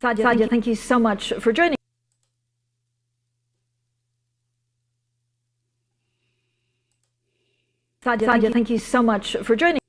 Sadia, thank you so much for joining. Sadia, thank you so much for joining.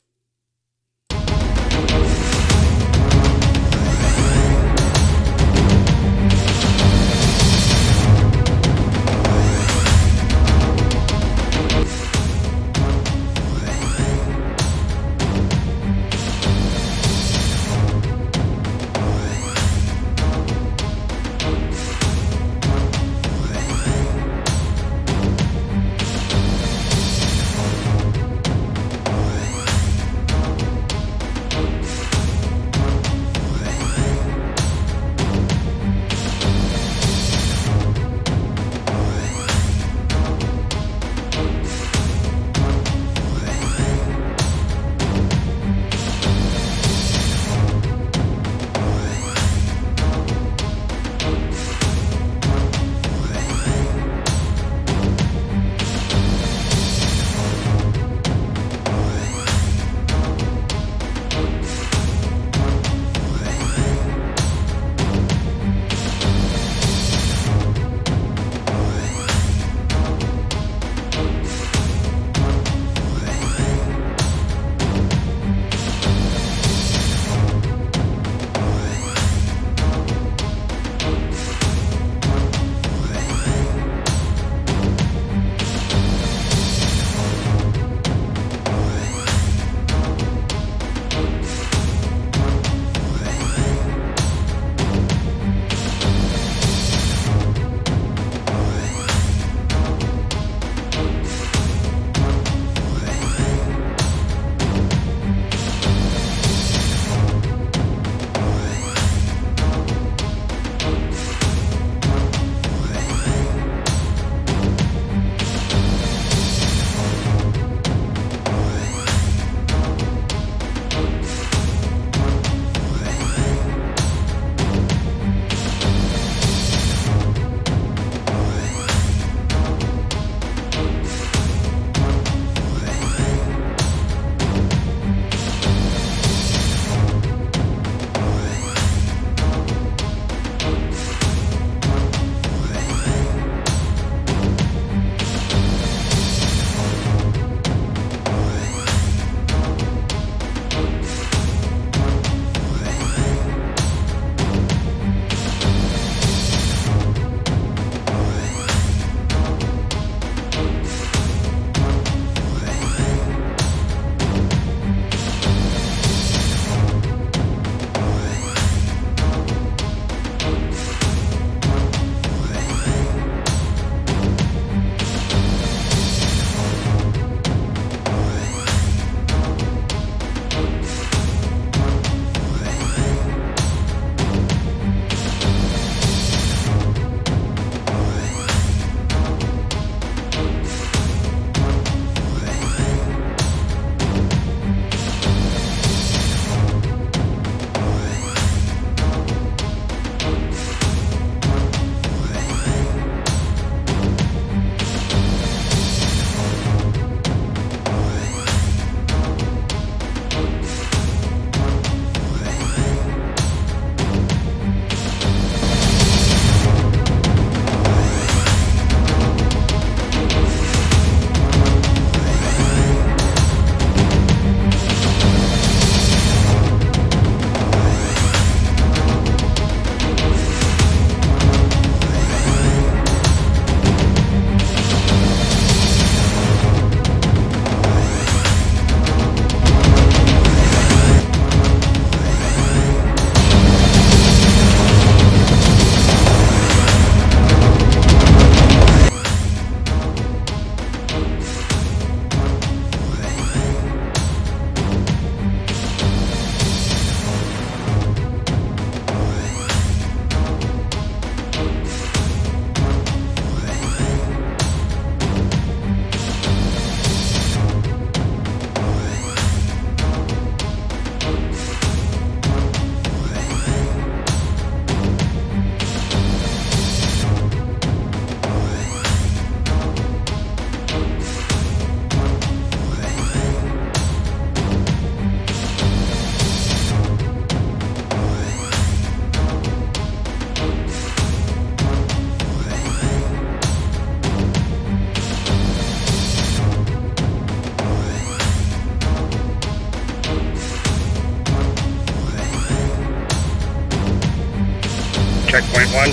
Checkpoint 1,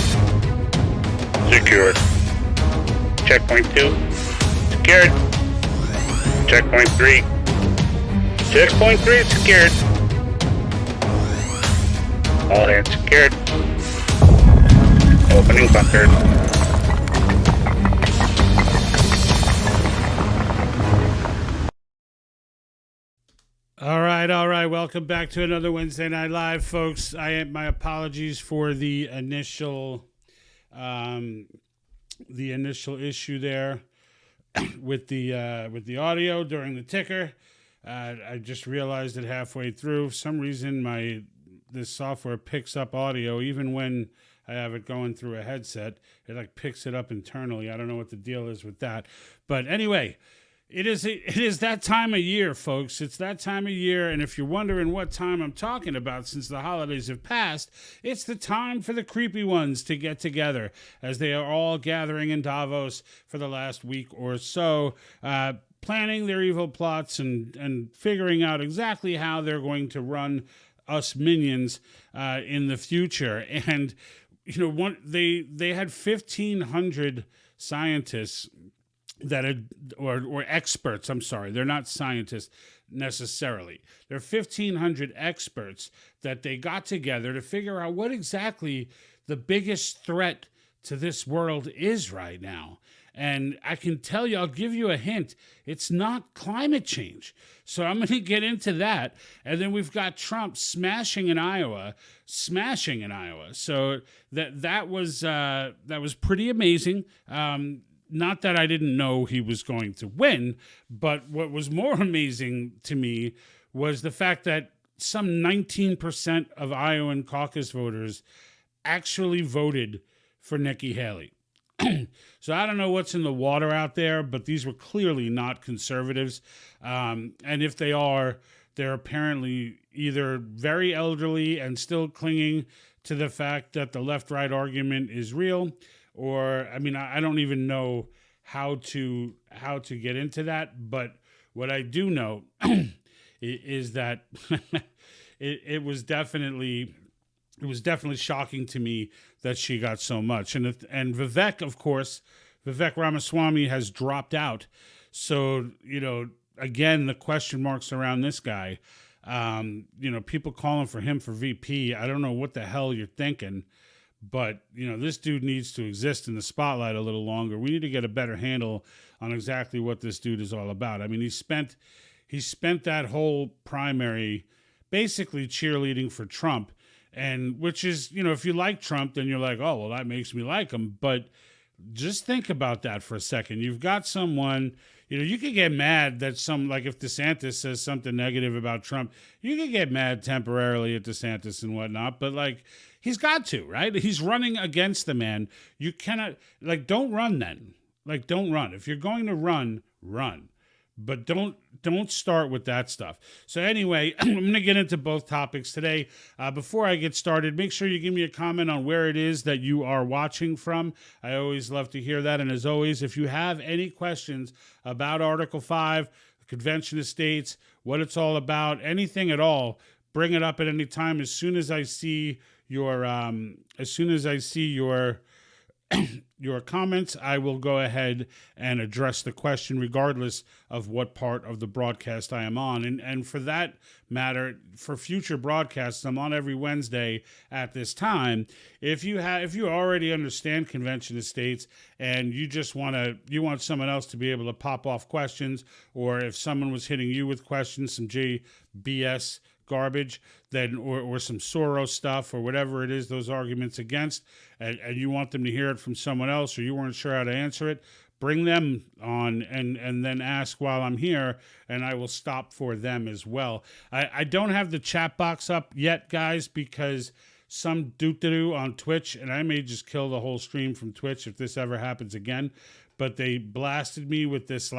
secured. Checkpoint 2, secured. Checkpoint 3. Checkpoint 3 secured. All hands secured. Opening bunker. All right. Welcome back to another Wednesday Night Live, folks. My apologies for the initial issue there with the audio during the ticker. I just realized it halfway through. For some reason, this software picks up audio even when I have it going through a headset. It picks it up internally. I don't know what the deal is with that, but anyway. It is that time of year, folks. It's that time of year, and if you're wondering what time I'm talking about since the holidays have passed, it's the time for the creepy ones to get together, as they are all gathering in Davos for the last week or so, planning their evil plots and figuring out exactly how they're going to run us minions in the future. And they had 1,500 scientists that or experts. I'm sorry, they're not scientists necessarily. There are 1,500 experts that they got together to figure out what exactly the biggest threat to this world is right now. And I can tell you, I'll give you a hint. It's not climate change. So I'm going to get into that. And then we've got Trump smashing in Iowa. So that was pretty amazing. Not that I didn't know he was going to win, but what was more amazing to me was the fact that some 19% of Iowan caucus voters actually voted for Nikki Haley. So I don't know what's in the water out there, but these were clearly not conservatives. And if they are, they're apparently either very elderly and still clinging to the fact that the left-right argument is real, or, I don't even know how to get into that. But what I do know is that it was definitely shocking to me that she got so much. And Vivek, of course, Vivek Ramaswamy has dropped out. So, again, the question marks around this guy. People calling for him for VP. I don't know what the hell you're thinking. But, this dude needs to exist in the spotlight a little longer. We need to get a better handle on exactly what this dude is all about. He spent that whole primary basically cheerleading for Trump, and which is, if you like Trump, then you're like, oh, well, that makes me like him. But just think about that for a second. You've got someone, you could get mad that if DeSantis says something negative about Trump, you could get mad temporarily at DeSantis and whatnot, but he's got to, right? He's running against the man. You cannot, don't run then. Don't run. If you're going to run. But don't start with that stuff. So anyway, I'm going to get into both topics today. Before I get started, make sure you give me a comment on where it is that you are watching from. I always love to hear that. And as always, if you have any questions about Article 5, the Convention of States, what it's all about, anything at all, bring it up at any time. As soon as I see your your comments, I will go ahead and address the question regardless of what part of the broadcast I am on. And for that matter, for future broadcasts, I'm on every Wednesday at this time. If you already understand Convention of States and you just want someone else to be able to pop off questions, or if someone was hitting you with questions, some JBS garbage, then or some Soros stuff or whatever it is, those arguments against, and you want them to hear it from someone else, or you weren't sure how to answer it, bring them on and then ask while I'm here, and I will stop for them as well. I don't have the chat box up yet, guys, because some doo-doo on Twitch, and I may just kill the whole stream from Twitch if this ever happens again, but they blasted me with this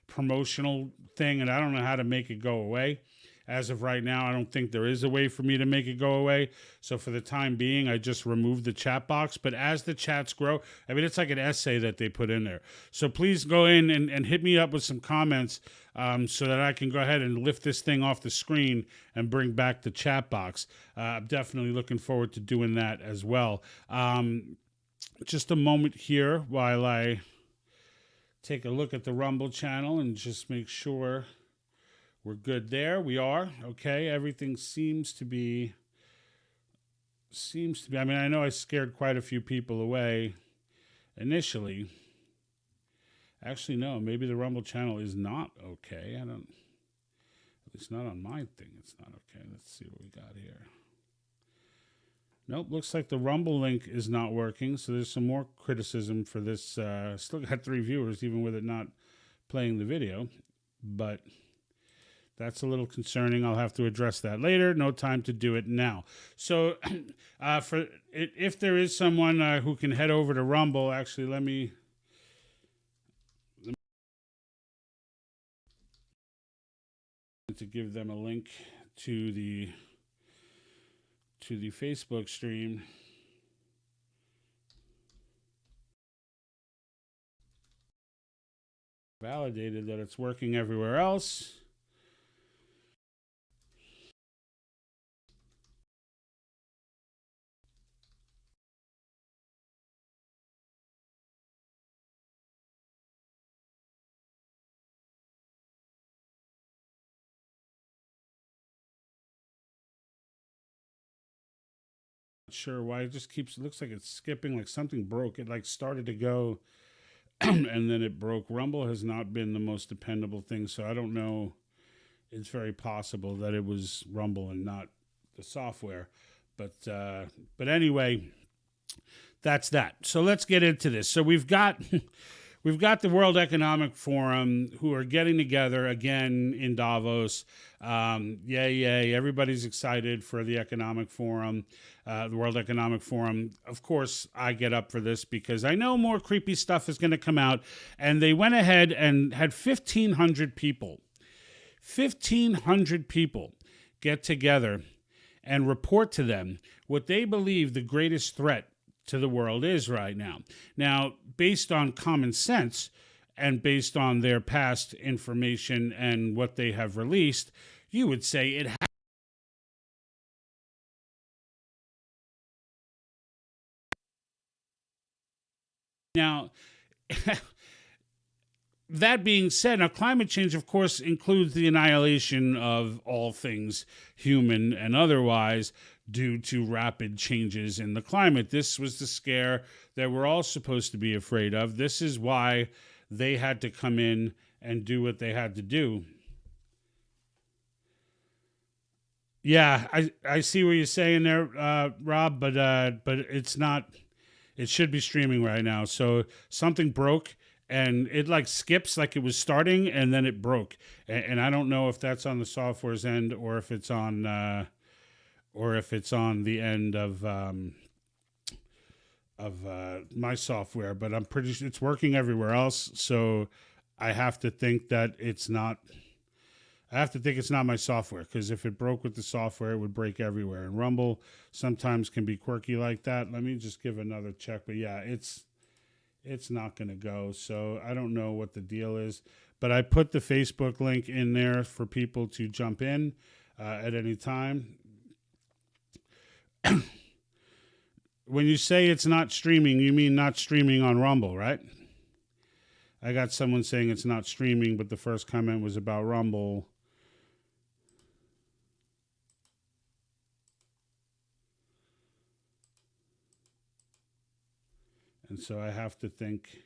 promotional thing, and I don't know how to make it go away. as of right now, I don't think there is a way for me to make it go away. So for the time being, I just removed the chat box. But as the chats grow, I mean, it's like an essay that they put in there. So please go in and hit me up with some comments so that I can go ahead and lift this thing off the screen and bring back the chat box. I'm definitely looking forward to doing that as well. Just a moment here while I take a look at the Rumble channel and just make sure we're good there. We are. Okay, everything seems to be, I mean, I know I scared quite a few people away initially. Actually, no, maybe the Rumble channel is not okay. At least not on my thing, it's not okay. Let's see what we got here. Nope, looks like the Rumble link is not working, so there's some more criticism for this. Still got 3 viewers, even with it not playing the video, but that's a little concerning. I'll have to address that later. No time to do it now. So if there is someone who can head over to Rumble, actually, let me to give them a link to the Facebook stream. Validated that it's working everywhere else. Sure why it just keeps, it looks like it's skipping, like something broke. It like started to go and then it broke. Rumble has not been the most dependable thing, so I don't know. It's very possible that it was Rumble and not the software. But anyway, that's that. So let's get into this. So we've got the World Economic Forum who are getting together again in Davos. Yay. Everybody's excited for the Economic Forum, the World Economic Forum. Of course, I get up for this because I know more creepy stuff is going to come out. And they went ahead and had 1,500 people get together and report to them what they believe the greatest threat to the world is right now. Now, based on common sense and based on their past information and what they have released, you would say it has. Now, that being said, now climate change, of course, includes the annihilation of all things human and otherwise due to rapid changes in the climate. This was the scare that we're all supposed to be afraid of. This is why they had to come in and do what they had to do. Yeah, I see what you're saying there, Rob, but it's not. It should be streaming right now. So something broke. And it like skips like it was starting and then it broke. And I don't know if that's on the software's end or if it's on the end of my software. But I'm pretty sure it's working everywhere else. So I have to think that it's not. I have to think it's not my software, because if it broke with the software, it would break everywhere. And Rumble sometimes can be quirky like that. Let me just give another check. But yeah, it's not going to go. So I don't know what the deal is, but I put the Facebook link in there for people to jump in at any time. When you say it's not streaming, you mean not streaming on Rumble, right? I got someone saying it's not streaming, but the first comment was about Rumble. And so I have to think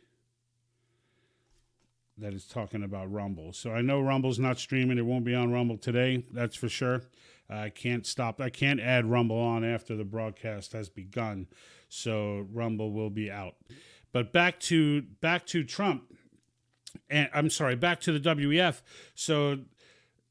that it's talking about Rumble. So I know Rumble's not streaming. It won't be on Rumble today. That's for sure. I can't stop. I can't add Rumble on after the broadcast has begun. So Rumble will be out. But back to Trump. And I'm sorry, back to the WEF. So,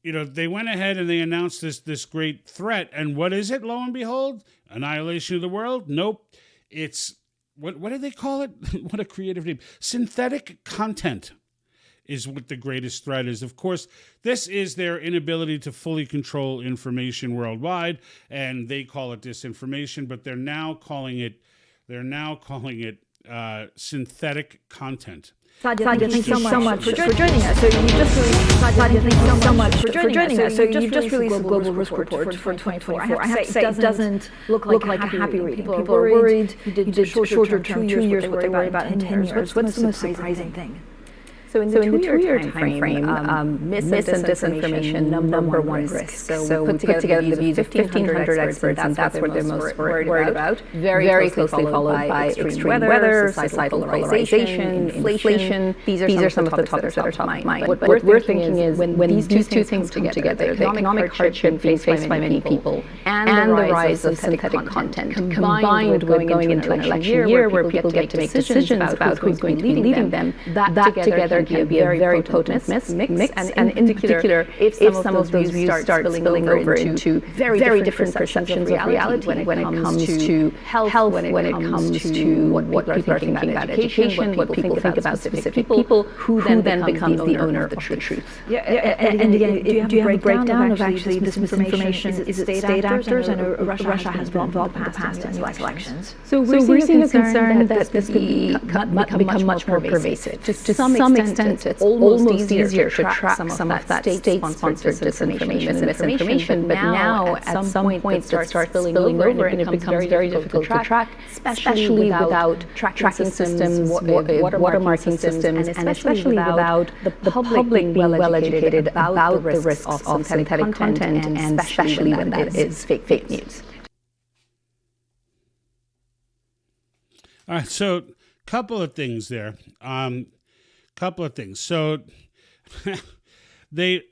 they went ahead and they announced this great threat. And what is it, lo and behold? Annihilation of the world? Nope. It's, what do they call it? What a creative name. Synthetic content is what the greatest threat is. Of course, this is their inability to fully control information worldwide, and they call it disinformation, but they're now calling it synthetic content. Sadia, thank you so much for joining us. So you just released, Sadia, thank you so much for joining us. So you just released a global risk report for 2024. I have to say, it doesn't look like a happy reading. People are worried. You did shorter term, 2 years, what they worry about in 10 years. What's the most surprising thing? So in the two-year time frame, myth and disinformation, number one risk. So we put together the views of 1,500 experts, and that's what they're most worried about. Very closely followed by extreme weather, societal polarization, inflation. These are some of the topics that are top of mind. What we're thinking is when these two things come together, the economic hardship faced by many people and the rise of synthetic content, combined with going into an election year where people get to make decisions about who's going to be leading them, that together can be a very potent mix, and in particular, if some of those views start spilling over into very different perceptions of reality when it comes to health, when it comes to what people are thinking about education, what people think about specific people, who then becomes the owner of the truth. Yeah, and again, do you have a breakdown of actually this misinformation? Is it state actors? And Russia has been involved in the past in U.S. elections. So we're seeing a concern that this could become much more pervasive. To some extent, it's almost easier to track some of that state-sponsored disinformation and misinformation, but now at some point it starts spilling over and it becomes very difficult to track, especially without tracking systems, watermarking systems, and especially without the public being well educated about the risks of synthetic content, and especially when that is fake news. All right, so couple of things there. So they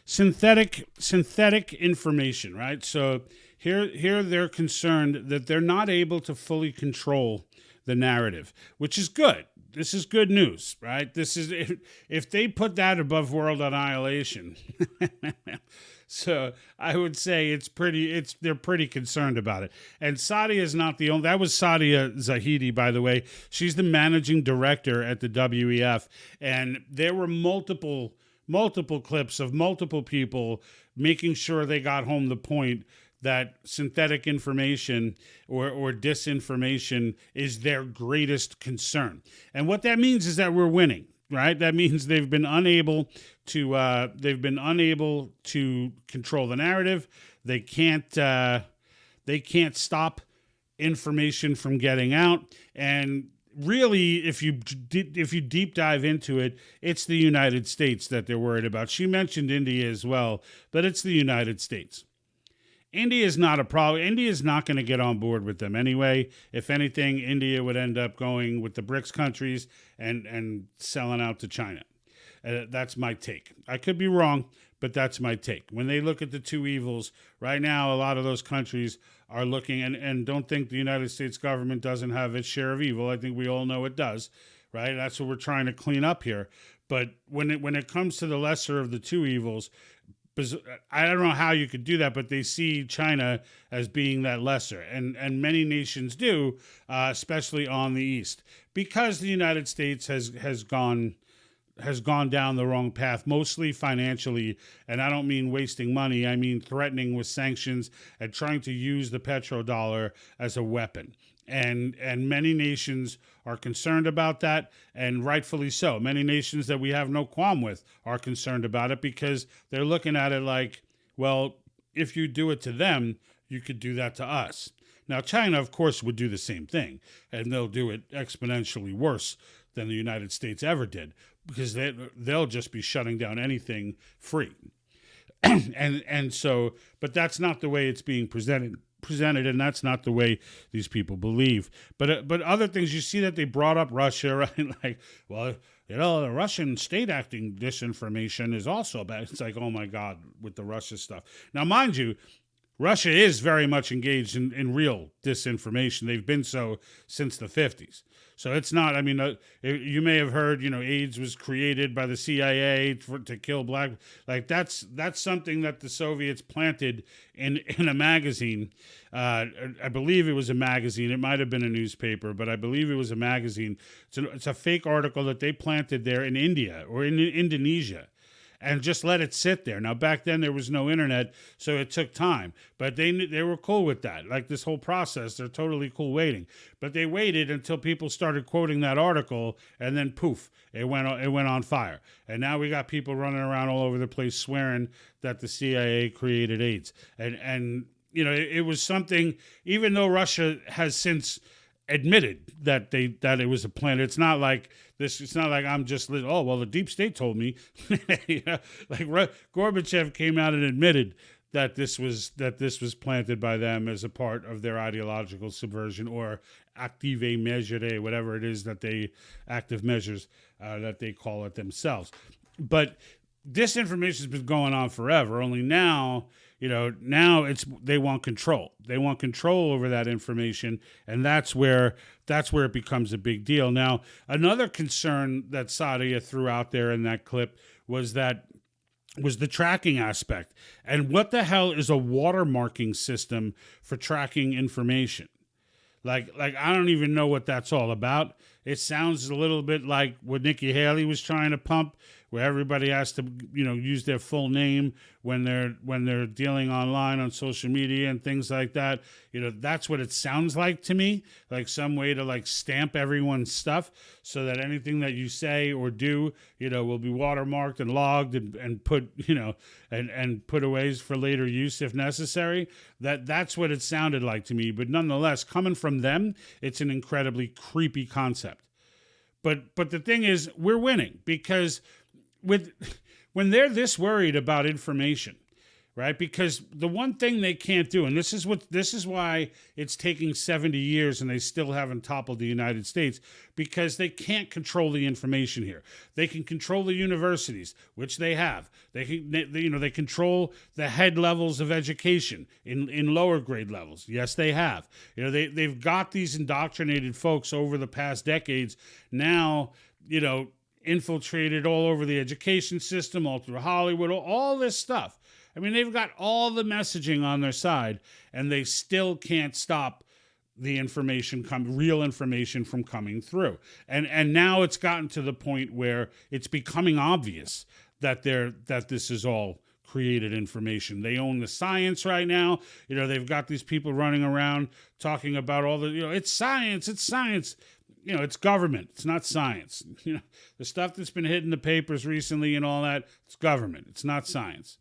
synthetic information, right? So here they're concerned that they're not able to fully control the narrative, which is good. This is good news, right? This is if they put that above world annihilation. So I would say they're pretty concerned about it. And Sadia is not the only. That was Sadia Zahidi, by the way. She's the managing director at the WEF, and there were multiple clips of multiple people making sure they got home the point that synthetic information or disinformation is their greatest concern. And what that means is that we're winning. Right, that means they've been unable to control the narrative. They can't stop information from getting out. And really, if you deep dive into it, it's the United States that they're worried about. She mentioned India as well, but it's the United States. India is not a problem. India is not going to get on board with them anyway. If anything, India would end up going with the BRICS countries and selling out to China. That's my take. I could be wrong, but that's my take. When they look at the two evils, right now, a lot of those countries are looking, and don't think the United States government doesn't have its share of evil. I think we all know it does, right? That's what we're trying to clean up here. But when it comes to the lesser of the two evils, I don't know how you could do that, but they see China as being that lesser, and many nations do, especially on the East, because the United States has gone down the wrong path, mostly financially, and I don't mean wasting money. I mean threatening with sanctions and trying to use the petrodollar as a weapon. And many nations are concerned about that, and rightfully so. Many nations that we have no qualm with are concerned about it because they're looking at it like, well, if you do it to them, you could do that to us. Now, China, of course, would do the same thing, and they'll do it exponentially worse than the United States ever did because they'll just be shutting down anything free. and so, but that's not the way it's being presented, and that's not the way these people believe. But other things, you see that they brought up Russia, right? Like, well, the Russian state acting disinformation is also bad. It's like, oh my God, with the Russia stuff. Now, mind you, Russia is very much engaged in real disinformation. They've been so since the 50s. So it's not, I mean, you may have heard, AIDS was created by the CIA to kill black. Like that's something that the Soviets planted in a magazine. I believe it was a magazine. It might have been a newspaper, but I believe it was a magazine. It's a fake article that they planted there in India or in Indonesia, and just let it sit there. Now, back then there was no internet, so it took time. But they were cool with that. Like this whole process, they're totally cool waiting. But they waited until people started quoting that article, and then poof, it went on fire. And now we got people running around all over the place swearing that the CIA created AIDS. And it was something. Even though Russia has since admitted that it was a plan. It's not like this. It's not like I'm just the deep state told me. Like Gorbachev came out and admitted that this was planted by them as a part of their ideological subversion, or active measure, whatever it is that active measures that they call it themselves. But disinformation has been going on forever. Only now. Now they want control. They want control over that information, and that's where it becomes a big deal. Now, another concern that Sadia threw out there in that clip was the tracking aspect. And what the hell is a watermarking system for tracking information? Like I don't even know what that's all about. It sounds a little bit like what Nikki Haley was trying to pump, where everybody has to, use their full name when they're dealing online on social media and things like that. That's what it sounds like to me, like some way to stamp everyone's stuff so that anything that you say or do, will be watermarked and logged and put, and put away for later use if necessary. That's what it sounded like to me. But nonetheless, coming from them, it's an incredibly creepy concept. But the thing is, we're winning because when they're this worried about information, right? Because the one thing they can't do, and this is why it's taking 70 years and they still haven't toppled the United States, because they can't control the information here. They can control the universities, which they have. They control the head levels of education in lower grade levels. Yes, they have. They've got these indoctrinated folks over the past decades now, infiltrated all over the education system, all through Hollywood, all this stuff. I mean, they've got all the messaging on their side, and they still can't stop the real information from coming through. And now it's gotten to the point where it's becoming obvious that this is all created information. They own the science right now. They've got these people running around talking about all the, it's science. It's government. It's not science. The stuff that's been hit in the papers recently and all that, it's government. It's not science.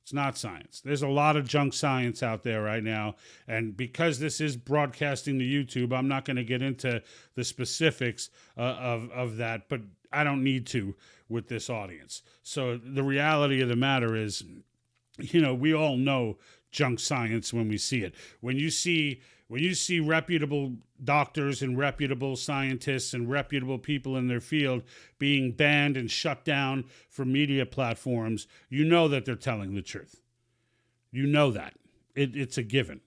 It's not science. There's a lot of junk science out there right now. And because this is broadcasting to YouTube, I'm not going to get into the specifics of that, but I don't need to with this audience. So the reality of the matter is, we all know junk science when we see it. When you see reputable doctors and reputable scientists and reputable people in their field being banned and shut down from media platforms, you know that they're telling the truth. You know that. It's a given.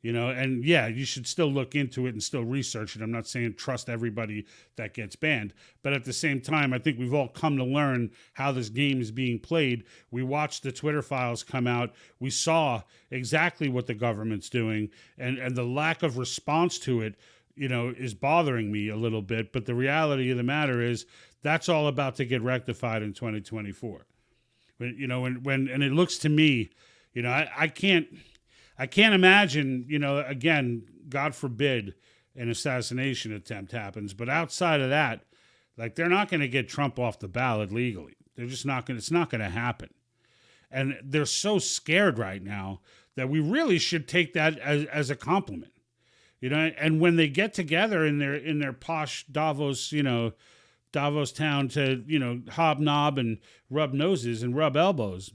And yeah, you should still look into it and still research it. I'm not saying trust everybody that gets banned. But at the same time, I think we've all come to learn how this game is being played. We watched the Twitter files come out. We saw exactly what the government's doing. And the lack of response to it, is bothering me a little bit. But the reality of the matter is that's all about to get rectified in 2024. When it looks to me, I can't imagine, again, God forbid an assassination attempt happens. But outside of that, they're not going to get Trump off the ballot legally. They're just not going to, it's not going to happen. And they're so scared right now that we really should take that as a compliment. And when they get together in their posh Davos, Davos town to, hobnob and rub noses and rub elbows,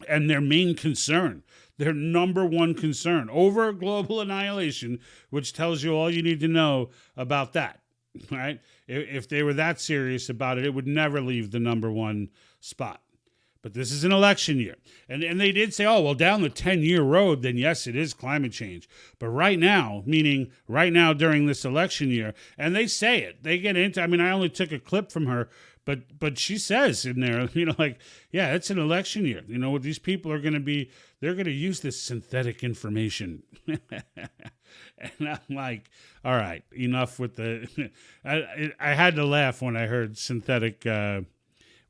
and their main concern, their number one concern over global annihilation, which tells you all you need to know about that, right? If they were that serious about it, it would never leave the number one spot. But this is an election year. And they did say, oh, well, down the 10-year road, then yes, it is climate change. But right now, meaning right now during this election year, and they say it. They get into, I mean, I only took a clip from her, but she says in there, like, yeah, it's an election year. What these people are going to be, they're going to use this synthetic information. And I'm like, all right, enough with the, I had to laugh when I heard synthetic,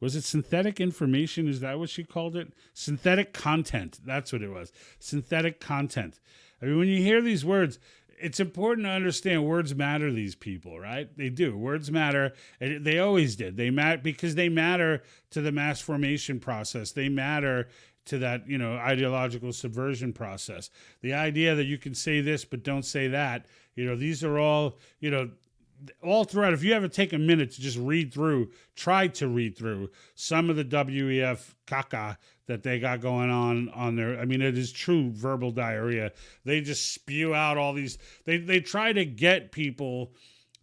was it synthetic information? Is that what she called it? Synthetic content. That's what it was. Synthetic content. I mean, when you hear these words, it's important to understand words matter to these people, right? They do. Words matter. They always did. They matter because they matter to the mass formation process. They matter to that, ideological subversion process. The idea that you can say this but don't say that, these are all, all throughout. If you ever take a minute to just try to read through some of the WEF caca that they got going on there. I mean, it is true verbal diarrhea. They just spew out all these, they try to get people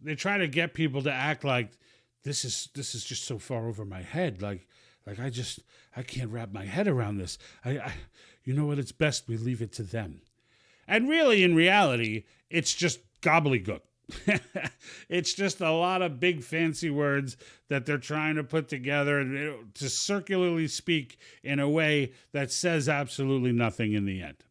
to act like this is just so far over my head. Like I can't wrap my head around this. You know what? It's best we leave it to them. And really, in reality, it's just gobbledygook. It's just a lot of big fancy words that they're trying to put together to circularly speak in a way that says absolutely nothing in the end.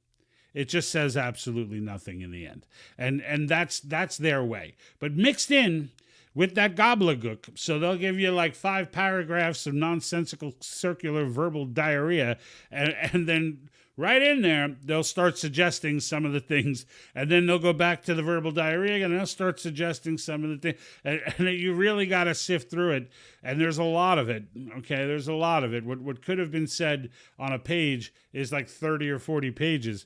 It just says absolutely nothing in the end. And that's their way. But mixed in with that gobbledygook, so they'll give you like 5 paragraphs of nonsensical circular verbal diarrhea, and then right in there, they'll start suggesting some of the things, and then they'll go back to the verbal diarrhea again, and they'll start suggesting some of the things, and you really got to sift through it, and there's a lot of it, okay? There's a lot of it. What could have been said on a page is like 30 or 40 pages,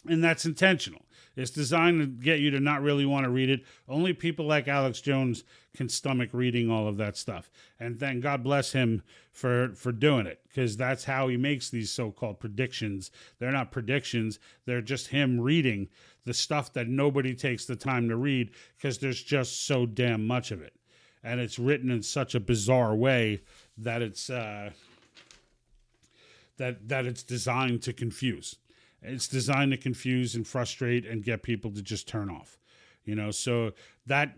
and that's intentional. It's designed to get you to not really want to read it. Only people like Alex Jones can stomach reading all of that stuff. And thank God bless him for doing it, because that's how he makes these so-called predictions. They're not predictions. They're just him reading the stuff that nobody takes the time to read because there's just so damn much of it. And it's written in such a bizarre way that it's that it's designed to confuse. It's designed to confuse and frustrate and get people to just turn off, so that's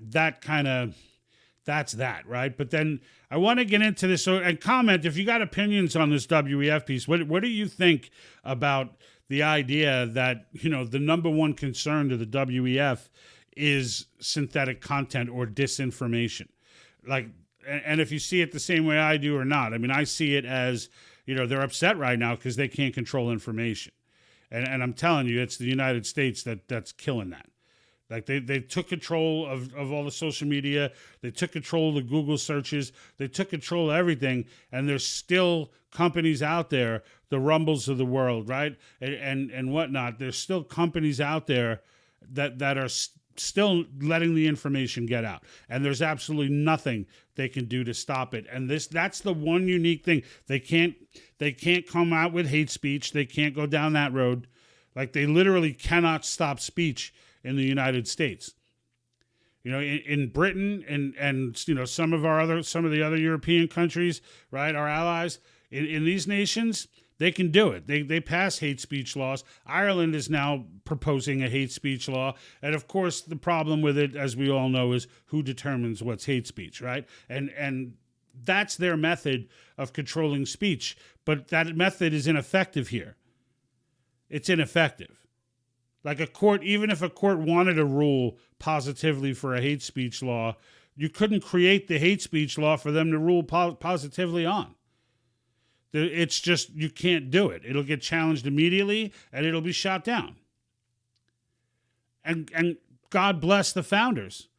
that, right? But then I want to get into this, and comment if you got opinions on this WEF piece. What do you think about the idea that, the number one concern to the WEF is synthetic content or disinformation? Like, and if you see it the same way I do or not. I mean, I see it as, they're upset right now because they can't control information. And I'm telling you, it's the United States that's killing that. Like they took control of all the social media. They took control of the Google searches. They took control of everything. And there's still companies out there, the Rumbles of the world, right? And whatnot. There's still companies out there that are still letting the information get out. And there's absolutely nothing they can do to stop it. And that's the one unique thing. They can't come out with hate speech. They can't go down that road. Like, they literally cannot stop speech in the United States. In Britain and some of the other European countries, right, our allies, in these nations, they can do it. They pass hate speech laws. Ireland is now proposing a hate speech law. And of course, the problem with it, as we all know, is who determines what's hate speech, right? And that's their method of controlling speech. But that method is ineffective here. It's ineffective. Like a court, even if a court wanted to rule positively for a hate speech law, you couldn't create the hate speech law for them to rule positively on. It's just, you can't do it. It'll get challenged immediately and it'll be shot down. And God bless the founders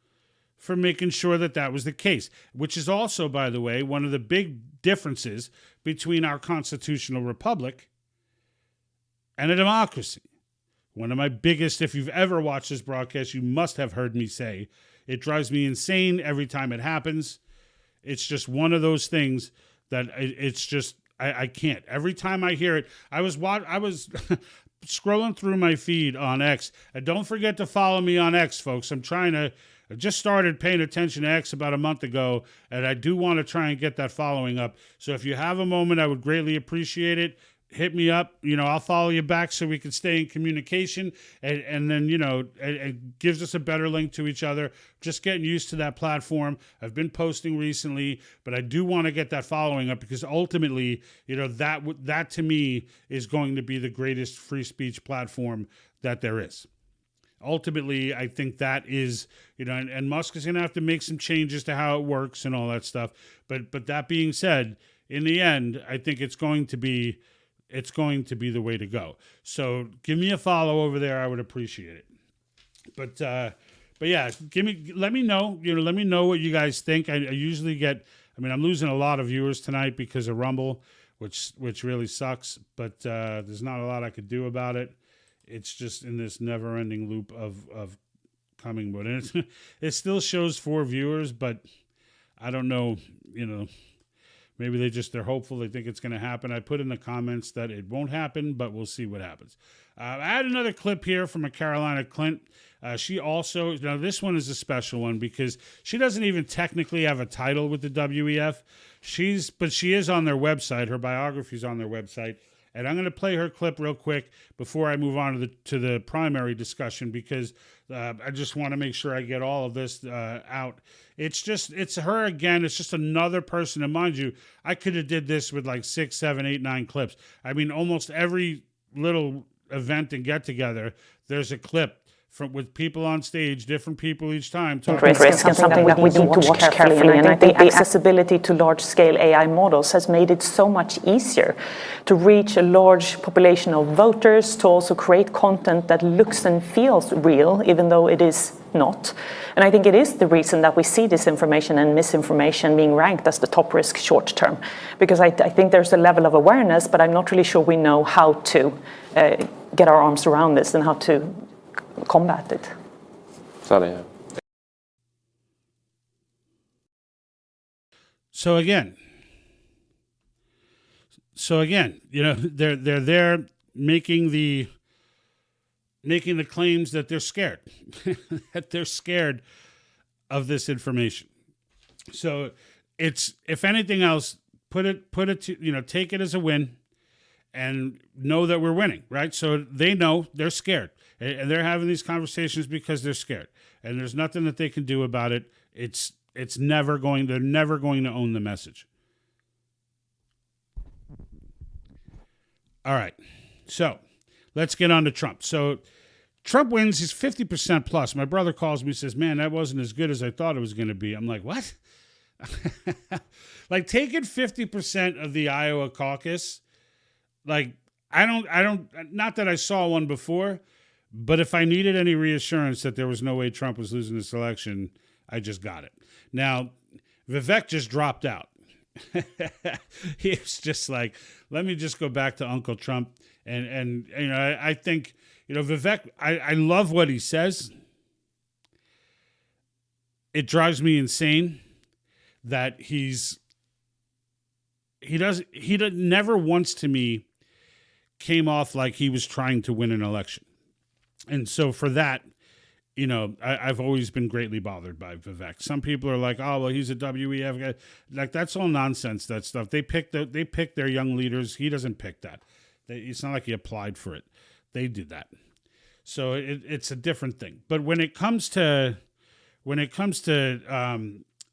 for making sure that was the case, which is also, by the way, one of the big differences between our constitutional republic and a democracy. One of my biggest, if you've ever watched this broadcast, you must have heard me say, it drives me insane every time it happens. It's just one of those things that it's just, I can't. Every time I hear it, I was scrolling through my feed on X. And don't forget to follow me on X, folks. I'm trying to I just started paying attention to X about a month ago, and I do want to try and get that following up. So if you have a moment, I would greatly appreciate it. Hit me up. I'll follow you back so we can stay in communication. And then, it gives us a better link to each other. Just getting used to that platform. I've been posting recently, but I do want to get that following up because ultimately, that to me is going to be the greatest free speech platform that there is. Ultimately, I think that is, and Musk is going to have to make some changes to how it works and all that stuff. But that being said, in the end, I think it's going to be the way to go. So give me a follow over there. I would appreciate it. But yeah, let me know. Let me know what you guys think. I usually get. I'm losing a lot of viewers tonight because of Rumble, which really sucks. But there's not a lot I could do about it. It's just in this never-ending loop of coming. But it still shows 4 viewers, but I don't know. Maybe they're hopeful. They think it's going to happen. I put in the comments that it won't happen, but we'll see what happens. I had another clip here from a Carolina Clint. She also, now this one is a special one because she doesn't even technically have a title with the WEF. But she is on their website. Her biography's on their website. And I'm going to play her clip real quick before I move on to the primary discussion because I just want to make sure I get all of this out. It's her again. It's just another person. And mind you, I could have did this with like 6, 7, 8, 9 clips. Almost every little event and get together, there's a clip with people on stage, different people each time. Risk and something that we need to watch carefully. And I think the accessibility to large-scale AI models has made it so much easier to reach a large population of voters, to also create content that looks and feels real, even though it is not. And I think it is the reason that we see disinformation and misinformation being ranked as the top risk short term. Because I think there's a level of awareness, but I'm not really sure we know how to get our arms around this and how to combat it. So again, they're there making the claims that they're scared, that they're scared of this information. So it's, if anything else, put it to, take it as a win and know that we're winning, right? So they know they're scared. And they're having these conversations because they're scared. And there's nothing that they can do about it. They're never going to own the message. All right. So let's get on to Trump. So Trump wins. He's 50% plus. My brother calls me, says, man, that wasn't as good as I thought it was going to be. I'm like, what? Like taking 50% of the Iowa caucus. Like, I don't, not that I saw one before, but if I needed any reassurance that there was no way Trump was losing this election, I just got it. Now, Vivek just dropped out. He was just like, let me just go back to Uncle Trump. And I think, Vivek, I love what he says. It drives me insane that he never once to me came off like he was trying to win an election. And so for that, I've always been greatly bothered by Vivek. Some people are like, oh, well, he's a WEF guy. Like, that's all nonsense, that stuff. They pick their young leaders. He doesn't pick that. It's not like he applied for it. They did that. So it's a different thing. But when it comes to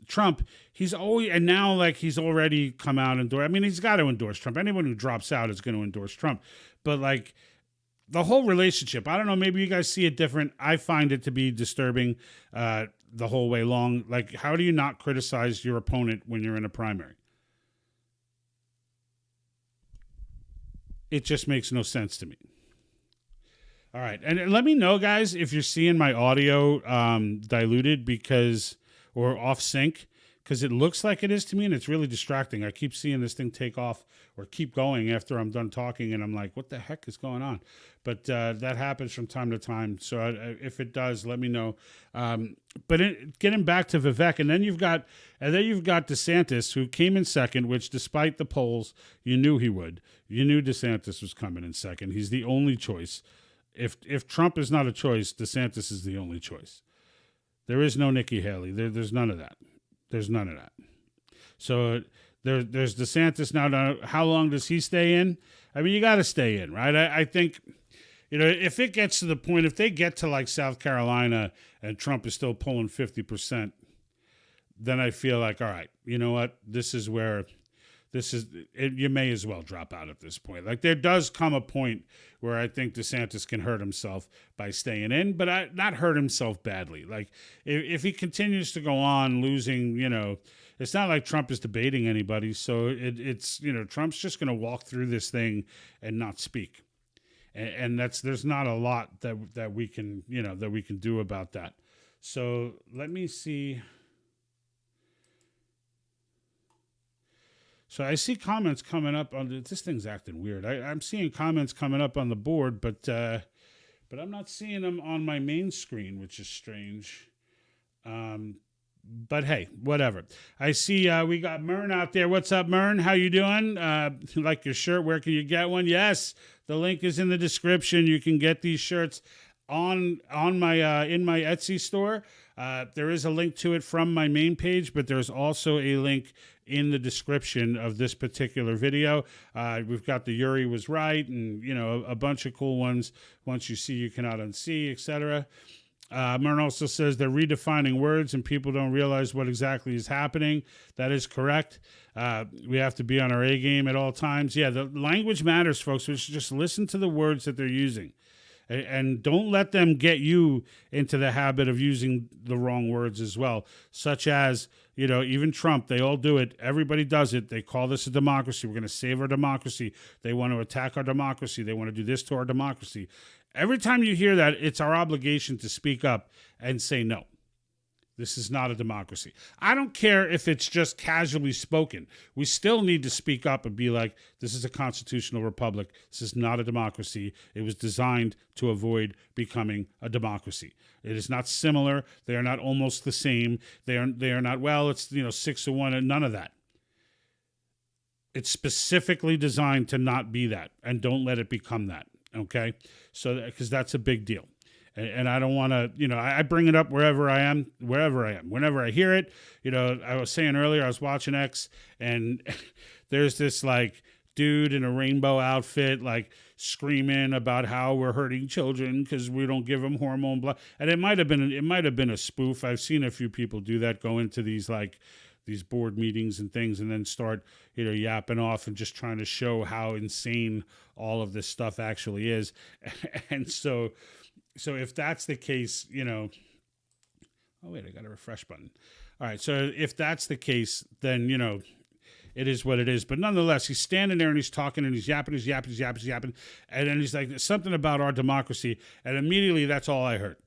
Trump, he's always, and now like he's already come out and endorsed. He's got to endorse Trump. Anyone who drops out is going to endorse Trump. But like, the whole relationship, I don't know, maybe you guys see it different. I find it to be disturbing the whole way long. Like, how do you not criticize your opponent when you're in a primary? It just makes no sense to me. All right. And let me know, guys, if you're seeing my audio diluted or off sync, because it looks like it is to me, and it's really distracting. I keep seeing this thing take off or keep going after I'm done talking, and I'm like, what the heck is going on? But that happens from time to time. So if it does, let me know. But getting back to Vivek, and then you've got DeSantis, who came in second, which despite the polls, you knew he would. You knew DeSantis was coming in second. He's the only choice. If Trump is not a choice, DeSantis is the only choice. There is no Nikki Haley. There's none of that. There's none of that. So there's DeSantis now. Now, how long does he stay in? I mean, you got to stay in, right? I think, if it gets to the point, if they get to like South Carolina and Trump is still pulling 50%, then I feel like, all right, you know what? You may as well drop out at this point. Like, there does come a point where I think DeSantis can hurt himself by staying in, but not hurt himself badly. Like, if he continues to go on losing, it's not like Trump is debating anybody. So it's Trump's just going to walk through this thing and not speak. And there's not a lot that we can, that we can do about that. So let me see. So I see comments coming up on this thing's acting weird. I'm seeing comments coming up on the board, but I'm not seeing them on my main screen, which is strange. But hey, whatever. I see we got Mern out there. What's up, Mern? How you doing? Like your shirt? Where can you get one? Yes, the link is in the description. You can get these shirts on my in my Etsy store. There is a link to it from my main page, but there's also a link in the description of this particular video. We've got the Yuri was right, and a bunch of cool ones. Once you see, you cannot unsee, etc. Mern also says they're redefining words and people don't realize what exactly is happening. That is correct. We have to be on our A game at all times. Yeah, the language matters, folks. We should just listen to the words that they're using. And don't let them get you into the habit of using the wrong words as well, such as, even Trump, they all do it. Everybody does it. They call this a democracy. We're going to save our democracy. They want to attack our democracy. They want to do this to our democracy. Every time you hear that, it's our obligation to speak up and say no. This is not a democracy. I don't care if it's just casually spoken. We still need to speak up and be like, this is a constitutional republic. This is not a democracy. It was designed to avoid becoming a democracy. It is not similar. They are not almost the same. They are not, well, it's 6-1 and none of that. It's specifically designed to not be that, and don't let it become that. Okay? So, because that's a big deal. And I don't want to, I bring it up wherever I am, whenever I hear it. I was saying earlier, I was watching X, and there's this like dude in a rainbow outfit, like screaming about how we're hurting children because we don't give them hormone blood. And it might have been a spoof. I've seen a few people do that, go into these board meetings and things, and then start, yapping off and just trying to show how insane all of this stuff actually is. And so if that's the case, oh wait, I got a refresh button. All right, so if that's the case, then it is what it is. But nonetheless, he's standing there and he's talking and he's yapping, and then he's like, something about our democracy, and immediately that's all I heard.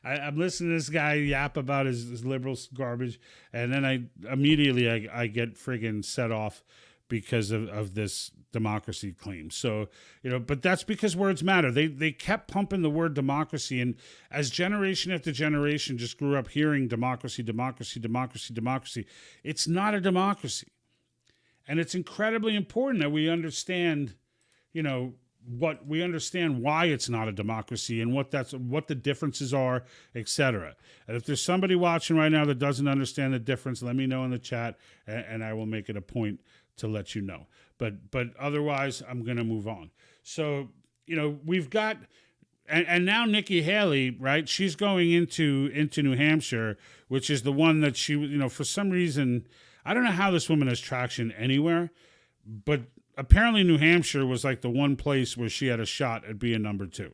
I'm listening to this guy yap about his liberal garbage, and then I immediately get friggin' set off because of this democracy claim. So, but that's because words matter. They kept pumping the word democracy, and as generation after generation just grew up hearing democracy, it's not a democracy. And it's incredibly important that we understand, why it's not a democracy and what the differences are, etc. And if there's somebody watching right now that doesn't understand the difference, let me know in the chat, and I will make it a point to let you know. But otherwise, I'm going to move on. So, we've got, and now Nikki Haley, right? She's going into New Hampshire, which is the one that she, for some reason, I don't know how this woman has traction anywhere, but apparently New Hampshire was like the one place where she had a shot at being number 2.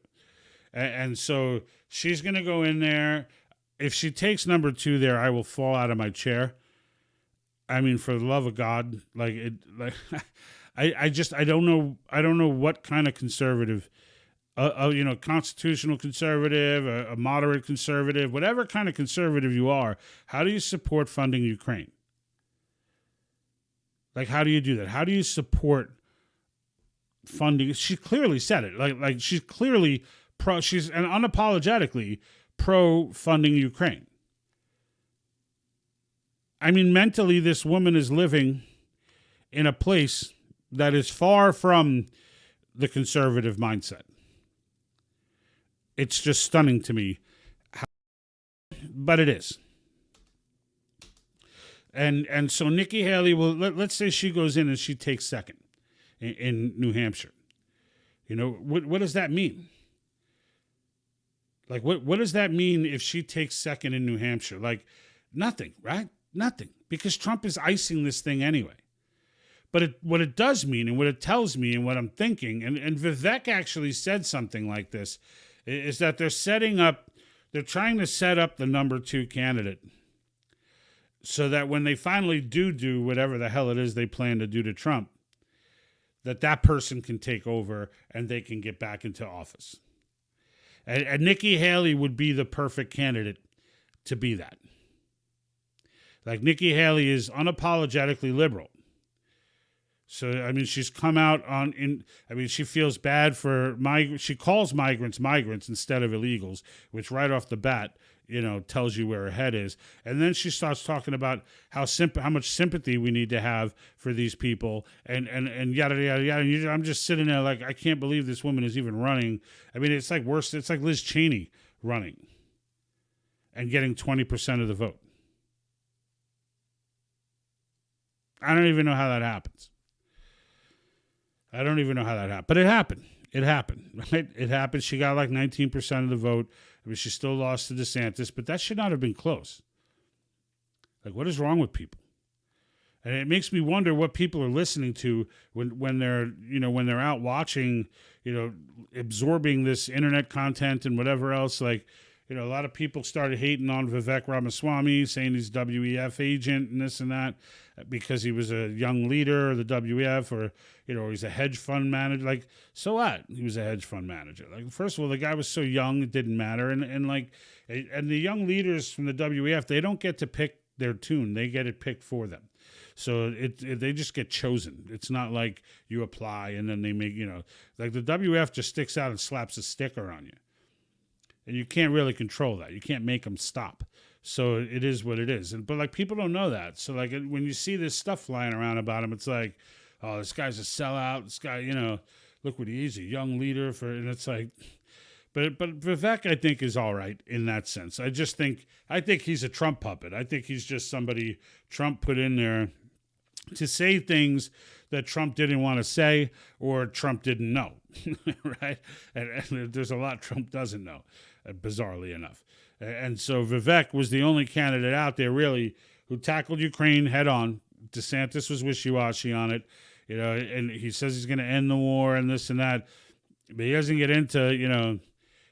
And so she's going to go in there. If she takes number 2 there, I will fall out of my chair. I mean, for the love of God, I don't know what kind of conservative, constitutional conservative, a moderate conservative, whatever kind of conservative you are. How do you support funding Ukraine? Like, how do you do that? How do you support funding? She clearly said it. Like she's clearly she's and unapologetically pro funding Ukraine. I mean, mentally, this woman is living in a place that is far from the conservative mindset. It's just stunning to me but it is. And so Nikki Haley will, let's say she goes in and she takes second in New Hampshire. You know, what does that mean? Like, what does that mean if she takes second in New Hampshire? Like, nothing, right? Nothing, because Trump is icing this thing anyway. But what it does mean, and what it tells me, and what I'm thinking, and Vivek actually said something like this, is that they're trying to set up the number 2 candidate so that when they finally do whatever the hell it is they plan to do to Trump, that person can take over and they can get back into office. And Nikki Haley would be the perfect candidate to be that. Like, Nikki Haley is unapologetically liberal. So, I mean, she's come out she feels bad for she calls migrants instead of illegals, which right off the bat, you know, tells you where her head is. And then she starts talking about how much sympathy we need to have for these people and yada, yada, yada. And I'm just sitting there like, I can't believe this woman is even running. I mean, it's like worse. It's like Liz Cheney running and getting 20% of the vote. I don't even know how that happens. But it happened. Right? It happened. She got like 19% of the vote. I mean, she still lost to DeSantis, but that should not have been close. Like, what is wrong with people? And it makes me wonder what people are listening to when they're out watching, you know, absorbing this internet content and whatever else. Like, you know, a lot of people started hating on Vivek Ramaswamy, saying he's WEF agent and this and that because he was a young leader of the WEF, or, you know, he's a hedge fund manager. Like, so what? He was a hedge fund manager. Like, first of all, the guy was so young, it didn't matter. And the young leaders from the WEF, they don't get to pick their tune. They get it picked for them. So they just get chosen. It's not like you apply and then they make, you know, like the WEF just sticks out and slaps a sticker on you. And you can't really control that. You can't make them stop. So it is what it is. But like, people don't know that. So like, when you see this stuff flying around about him, it's like, oh, this guy's a sellout. This guy, you know, look what he is, a young leader and it's like, but Vivek, I think, is all right in that sense. I think he's a Trump puppet. I think he's just somebody Trump put in there to say things that Trump didn't want to say or Trump didn't know, right? And there's a lot Trump doesn't know, bizarrely enough. And so Vivek was the only candidate out there, really, who tackled Ukraine head on. DeSantis was wishy-washy on it, you know, and he says he's going to end the war and this and that, but he doesn't get into, you know,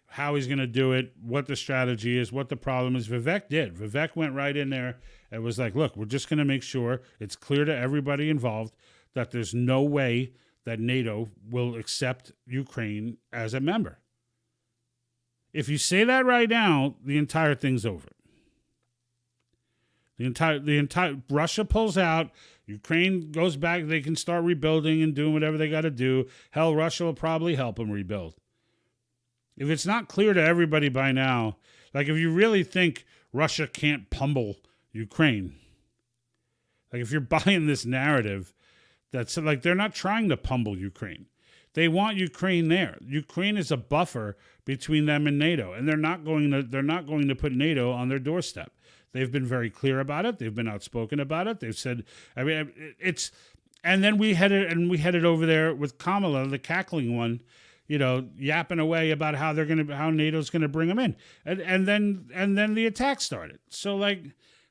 how he's going to do it, what the strategy is, what the problem is. Vivek did. Vivek went right in there and was like, look, we're just going to make sure it's clear to everybody involved that there's no way that NATO will accept Ukraine as a member. If you say that right now, the entire thing's over. The entire Russia pulls out, Ukraine goes back, they can start rebuilding and doing whatever they got to do. Hell, Russia will probably help them rebuild. If it's not clear to everybody by now, like if you really think Russia can't pummel Ukraine, like if you're buying this narrative that's like they're not trying to pummel Ukraine. They want Ukraine there. Ukraine is a buffer between them and NATO, and they're not going to put NATO on their doorstep. They've been very clear about it. They've been outspoken about it. They've said, I mean, and then we headed over there with Kamala, the cackling one, you know, yapping away about how NATO's gonna bring them in, and then the attack started. So like,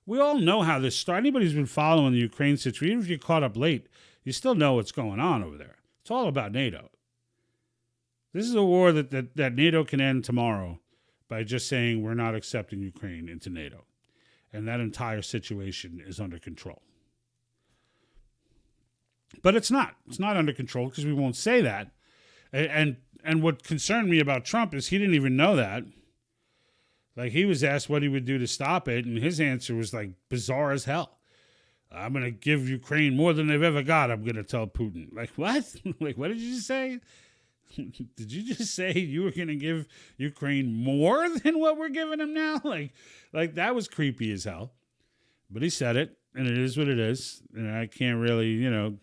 we all know how this started. Anybody who's been following the Ukraine situation, even if you caught up late, you still know what's going on over there. It's all about NATO. This is a war that NATO can end tomorrow by just saying we're not accepting Ukraine into NATO. And that entire situation is under control. But it's not. It's not under control because we won't say that. And what concerned me about Trump is he didn't even know that. Like, he was asked what he would do to stop it, and his answer was like bizarre as hell. I'm going to give Ukraine more than they've ever got, I'm going to tell Putin. Like, what? Like, what did you say? Did you just say you were going to give Ukraine more than what we're giving them now? Like that was creepy as hell. But he said it, and it is what it is. And I can't really, you know.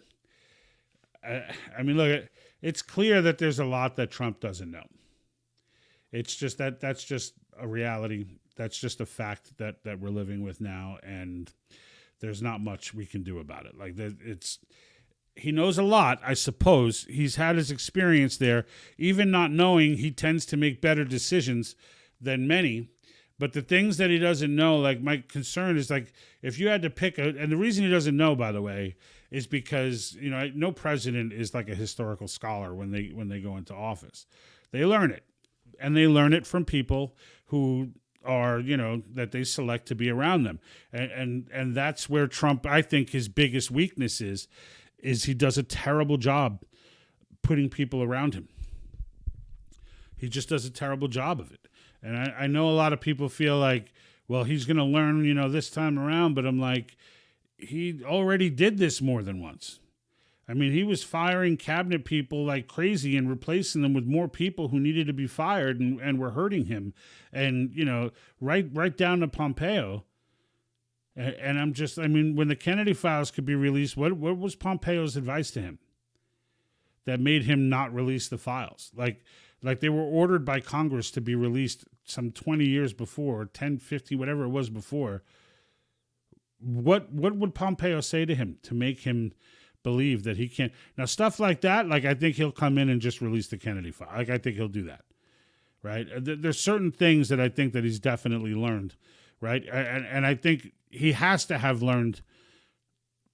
I mean, look, it's clear that there's a lot that Trump doesn't know. It's just that's just a reality. That's just a fact that we're living with now, and there's not much we can do about it. Like he knows a lot, I suppose. He's had his experience there. Even not knowing, he tends to make better decisions than many. But the things that he doesn't know, like my concern is like if you had to pick and the reason he doesn't know, by the way, is because no president is like a historical scholar when they go into office. They learn it, and they learn it from people who are that they select to be around them, and that's where Trump, I think, his biggest weakness is he does a terrible job putting people around him. He just does a terrible job of it. And I know a lot of people feel like, well, he's going to learn, this time around. But I'm like, he already did this more than once. I mean, he was firing cabinet people like crazy and replacing them with more people who needed to be fired and were hurting him. And, right down to Pompeo. And when the Kennedy files could be released, what was Pompeo's advice to him that made him not release the files? Like they were ordered by Congress to be released some 20 years before, 10, 50, whatever it was before. What would Pompeo say to him to make him believe that he can't? Now, stuff like that, I think he'll come in and just release the Kennedy file. I think he'll do that, right? There's certain things that I think that he's definitely learned, right? And I think he has to have learned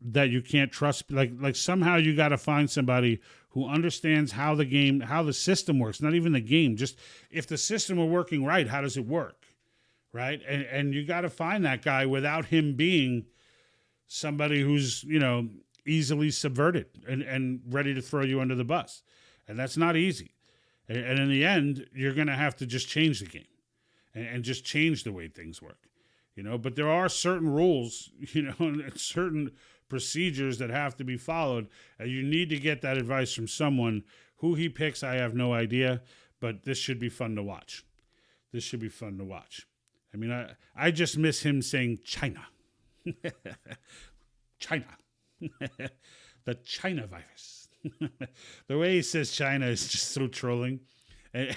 that you can't trust, like somehow you got to find somebody who understands how the system works, not even the game, just if the system were working right, how does it work, right? And you got to find that guy without him being somebody who's, easily subverted and ready to throw you under the bus. And that's not easy. And in the end, you're going to have to just change the game and just change the way things work, but there are certain rules, and certain procedures that have to be followed, and you need to get that advice from someone. Who he picks, I have no idea, but this should be fun to watch. I mean, I just miss him saying China. China. The China virus. The way he says China is just so trolling. And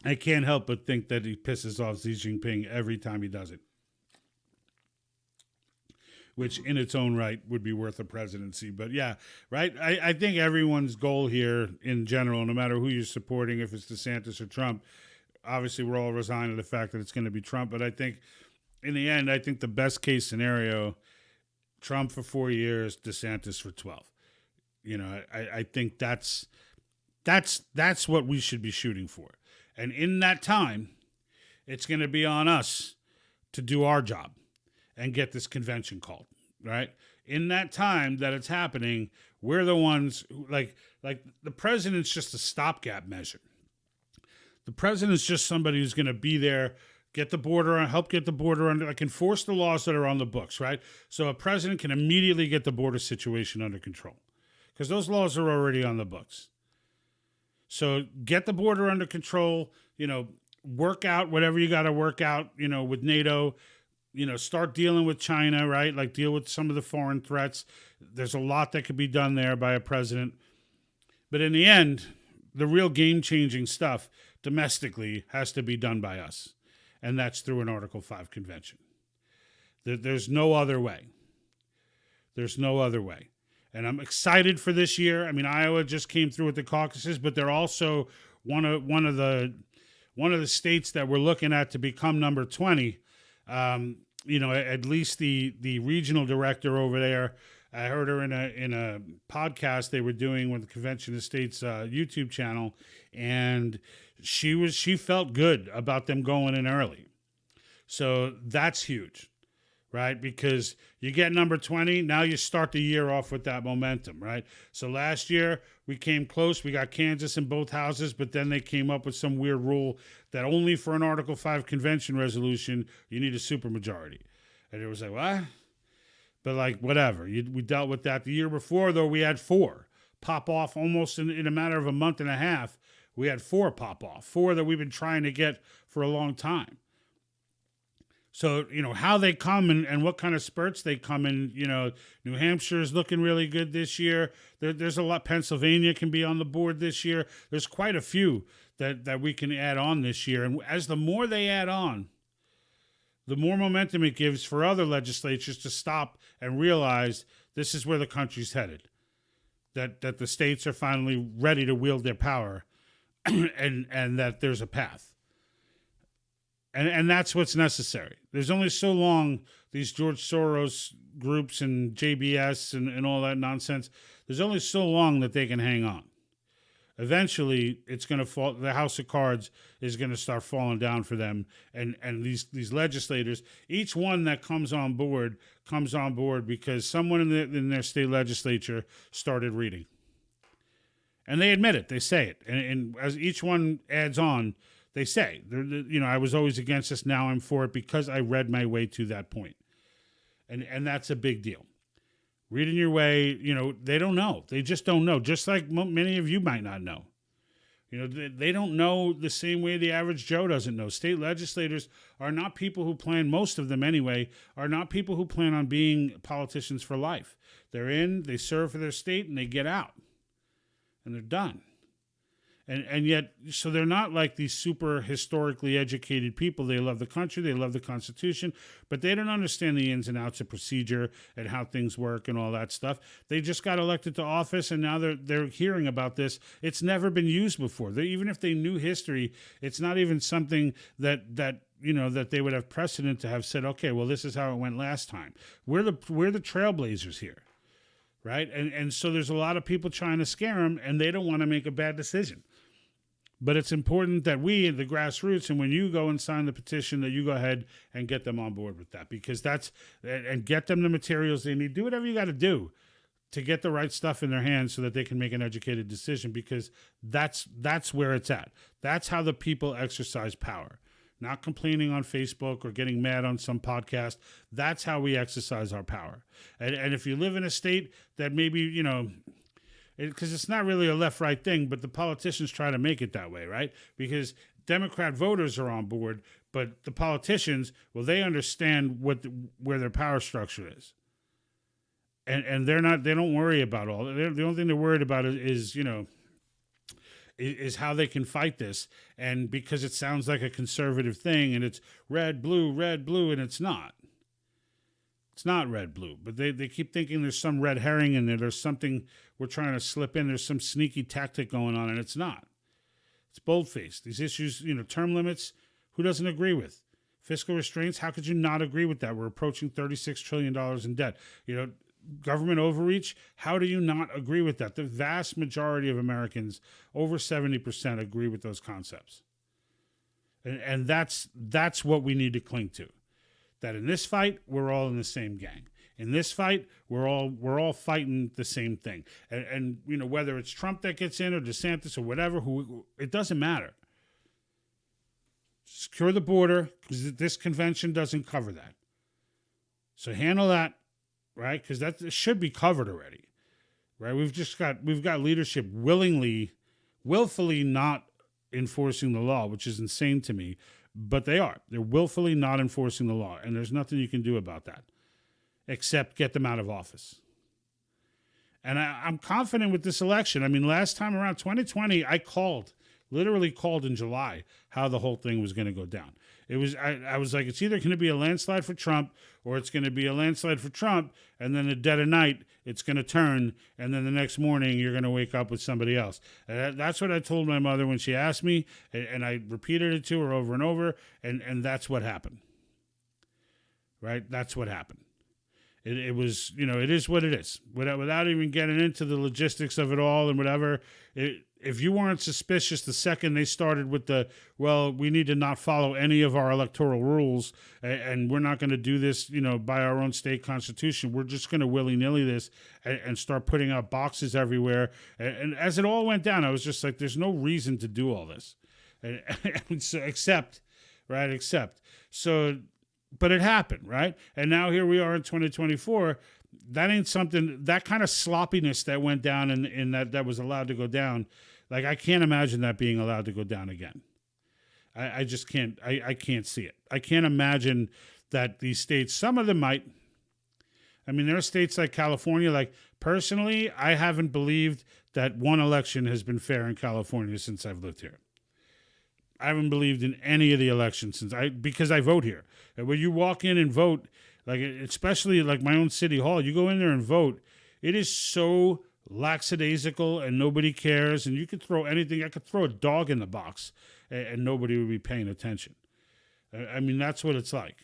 I can't help but think that he pisses off Xi Jinping every time he does it, which in its own right would be worth a presidency. But yeah, right? I think everyone's goal here in general, no matter who you're supporting, if it's DeSantis or Trump, obviously we're all resigned to the fact that it's going to be Trump. But I think in the end, I think the best case scenario, Trump for 4 years, DeSantis for 12. I think that's what we should be shooting for. And in that time, it's going to be on us to do our job and get this convention called, right? In that time that it's happening, we're the ones who, like the president's just a stopgap measure. The president's just somebody who's going to be there, get the border, help get the border under, enforce the laws that are on the books, right? So a president can immediately get the border situation under control because those laws are already on the books. So get the border under control, work out whatever you got to work out, with NATO, start dealing with China, right? Deal with some of the foreign threats. There's a lot that could be done there by a president. But in the end, the real game-changing stuff domestically has to be done by us. And that's through an Article 5 convention. There's no other way. There's no other way. And I'm excited for this year. I mean, Iowa just came through with the caucuses, but they're also one of the states that we're looking at to become number 20. At least the regional director over there, I heard her in a podcast they were doing with the Convention of States YouTube channel, and she felt good about them going in early. So that's huge. Right? Because you get number 20, now you start the year off with that momentum, right? So last year, we came close. We got Kansas in both houses, but then they came up with some weird rule that only for an Article 5 convention resolution, you need a supermajority. And it was like, what? But whatever. We dealt with that. The year before, though, we had 4 pop off almost in a matter of a month and a half. We had 4 pop off, 4 that we've been trying to get for a long time. So, how they come and what kind of spurts they come in, New Hampshire is looking really good this year. There's a lot. Pennsylvania can be on the board this year. There's quite a few that we can add on this year. And as the more they add on, the more momentum it gives for other legislatures to stop and realize this is where the country's headed. That the states are finally ready to wield their power, and that there's a path. And that's what's necessary. There's only so long these George Soros groups and JBS and all that nonsense, there's only so long that they can hang on. Eventually, it's going to fall. The house of cards is going to start falling down for them. And these legislators, each one that comes on board because someone in their state legislature started reading. And they admit it. They say it. And as each one adds on, they say, I was always against this. Now I'm for it because I read my way to that point. And that's a big deal. Reading your way, they don't know. They just don't know. Just like many of you might not know. They don't know the same way the average Joe doesn't know. State legislators are not people who plan, most of them anyway, are not people who plan on being politicians for life. They're in, they serve for their state, and they get out. And they're done. And yet, so they're not like these super historically educated people. They love the country, they love the Constitution, but they don't understand the ins and outs of procedure and how things work and all that stuff. They just got elected to office, and now they're hearing about this. It's never been used before. Even if they knew history, it's not even something that they would have precedent to have said, okay, well, this is how it went last time. We're the trailblazers here, right? And so there's a lot of people trying to scare them, and they don't want to make a bad decision. But it's important that we, the grassroots, and when you go and sign the petition, that you go ahead and get them on board with that, because and get them the materials they need. Do whatever you got to do to get the right stuff in their hands so that they can make an educated decision, because that's where it's at. That's how the people exercise power. Not complaining on Facebook or getting mad on some podcast. That's how we exercise our power. And if you live in a state that maybe, because it's not really a left-right thing, but the politicians try to make it that way, right? Because Democrat voters are on board, but the politicians, well, they understand where their power structure is, and they don't worry about all. The only thing they're worried about is how they can fight this, and because it sounds like a conservative thing, and it's red, blue, and it's not. It's not red, blue, but they keep thinking there's some red herring in there. There's something we're trying to slip in. There's some sneaky tactic going on, and it's not. It's bold-faced. These issues, term limits, who doesn't agree with? Fiscal restraints, how could you not agree with that? We're approaching $36 trillion in debt. Government overreach, how do you not agree with that? The vast majority of Americans, over 70%, agree with those concepts. And that's what we need to cling to. That in this fight, we're all in the same gang. In this fight, we're all fighting the same thing. And whether it's Trump that gets in or DeSantis or whatever, it doesn't matter. Secure the border, because this convention doesn't cover that. So handle that, right? Because that should be covered already, right? We've got leadership willfully not enforcing the law, which is insane to me. But they're willfully not enforcing the law, and there's nothing you can do about that except get them out of office. And I'm confident with this election. I mean, last time around 2020, I literally called in July how the whole thing was going to go down. I was like, it's either going to be a landslide for Trump, or it's going to be a landslide for Trump, and then at dead of night, it's going to turn, and then the next morning, you're going to wake up with somebody else. And that's what I told my mother when she asked me, and I repeated it to her over and over, and that's what happened. Right? That's what happened. It was, it is what it is. Without even getting into the logistics of it all and whatever, if you weren't suspicious the second they started with we need to not follow any of our electoral rules, and we're not going to do this, by our own state constitution. We're just going to willy-nilly this and start putting out boxes everywhere. And as it all went down, I was just like, there's no reason to do all this. Except. So, but it happened, right? And now here we are in 2024. That ain't something, that kind of sloppiness that went down in that was allowed to go down. Like, I can't imagine that being allowed to go down again. I just can't, I can't see it. I can't imagine that these states, some of them might. I mean, there are states like California, like, personally, I haven't believed that one election has been fair in California since I've lived here. I haven't believed in any of the elections because I vote here. And when you walk in and vote, like especially like my own city hall, you go in there and vote. It is so lackadaisical and nobody cares. And you could throw anything. I could throw a dog in the box and nobody would be paying attention. I mean, that's what it's like.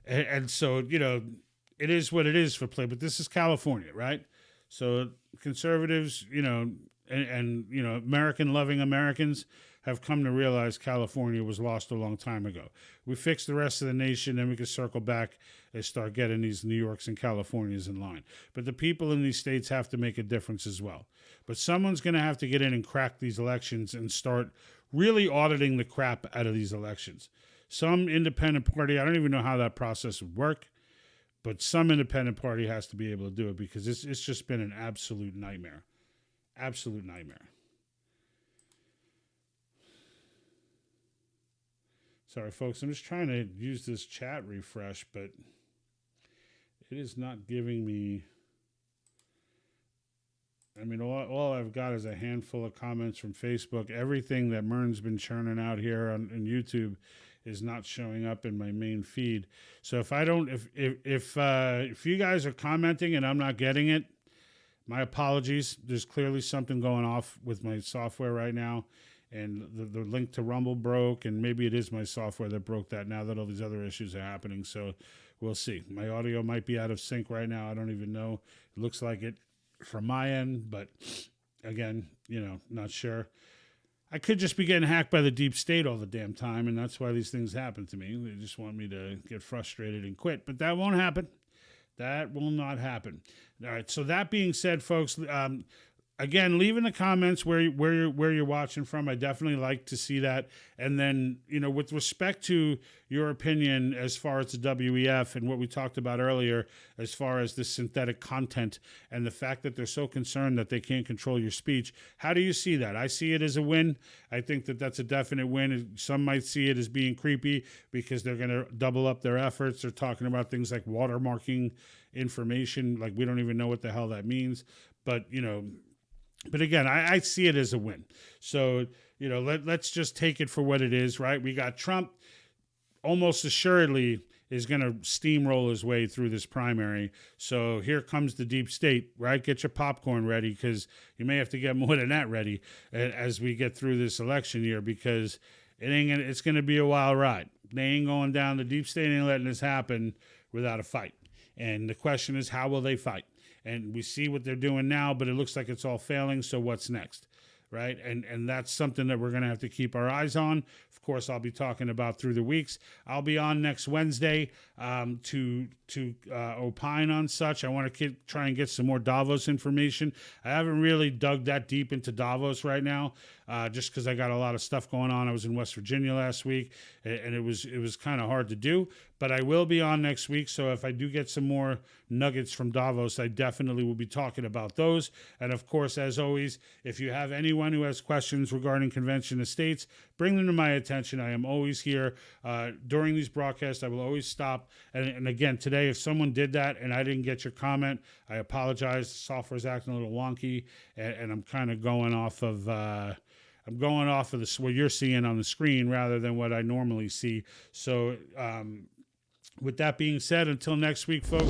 And so, you know, it is what it is for play. But this is California, right? So conservatives, you know, and you know, American-loving Americans have come to realize California was lost a long time ago. We fix the rest of the nation, then we can circle back and start getting these New Yorks and Californias in line. But the people in these states have to make a difference as well. But someone's going to have to get in and crack these elections and start really auditing the crap out of these elections. Some independent party, I don't even know how that process would work, but some independent party has to be able to do it because it's just been an absolute nightmare. Absolute nightmare. Sorry, folks. I'm just trying to use this chat refresh, but it is not giving me... I mean, all I've got is a handful of comments from Facebook. Everything that Mern's been churning out here on YouTube is not showing up in my main feed. So if I don't... If you guys are commenting and I'm not getting it, my apologies. There's clearly something going off with my software right now. And the link to Rumble broke, and maybe it is my software that broke that now that all these other issues are happening. So we'll see. My audio might be out of sync right now. I don't even know. It looks like it from my end, but again, you know, not sure. I could just be getting hacked by the deep state all the damn time, and that's why these things happen to me. They just want me to get frustrated and quit, but that won't happen. That will not happen. All right. So that being said, folks, again, leave in the comments where you're watching from. I definitely like to see that. And then, you know, with respect to your opinion as far as the WEF and what we talked about earlier, as far as the synthetic content and the fact that they're so concerned that they can't control your speech, how do you see that? I see it as a win. I think that that's a definite win. Some might see it as being creepy because they're going to double up their efforts. They're talking about things like watermarking information, like we don't even know what the hell that means. But, you know, but again, I see it as a win. So, you know, let's just take it for what it is, right? We got Trump almost assuredly is going to steamroll his way through this primary. So here comes the deep state, right? Get your popcorn ready because you may have to get more than that ready as we get through this election year because it's going to be a wild ride. They ain't going down. The deep state ain't letting this happen without a fight. And the question is, how will they fight? And we see what they're doing now, but it looks like it's all failing. So what's next, right? And that's something that we're going to have to keep our eyes on. Of course, I'll be talking about through the weeks. I'll be on next Wednesday to opine on such. I want to try and get some more Davos information. I haven't really dug that deep into Davos right now, just because I got a lot of stuff going on. I was in West Virginia last week, and it was kind of hard to do. But I will be on next week, so if I do get some more nuggets from Davos, I definitely will be talking about those. And of course, as always, if you have anyone who has questions regarding Convention of States, bring them to my attention. I am always here. During these broadcasts, I will always stop. And again, today, if someone did that and I didn't get your comment, I apologize. The software's acting a little wonky, and I'm kind of going off of... I'm going off of this, what you're seeing on the screen rather than what I normally see. So with that being said, until next week, folks,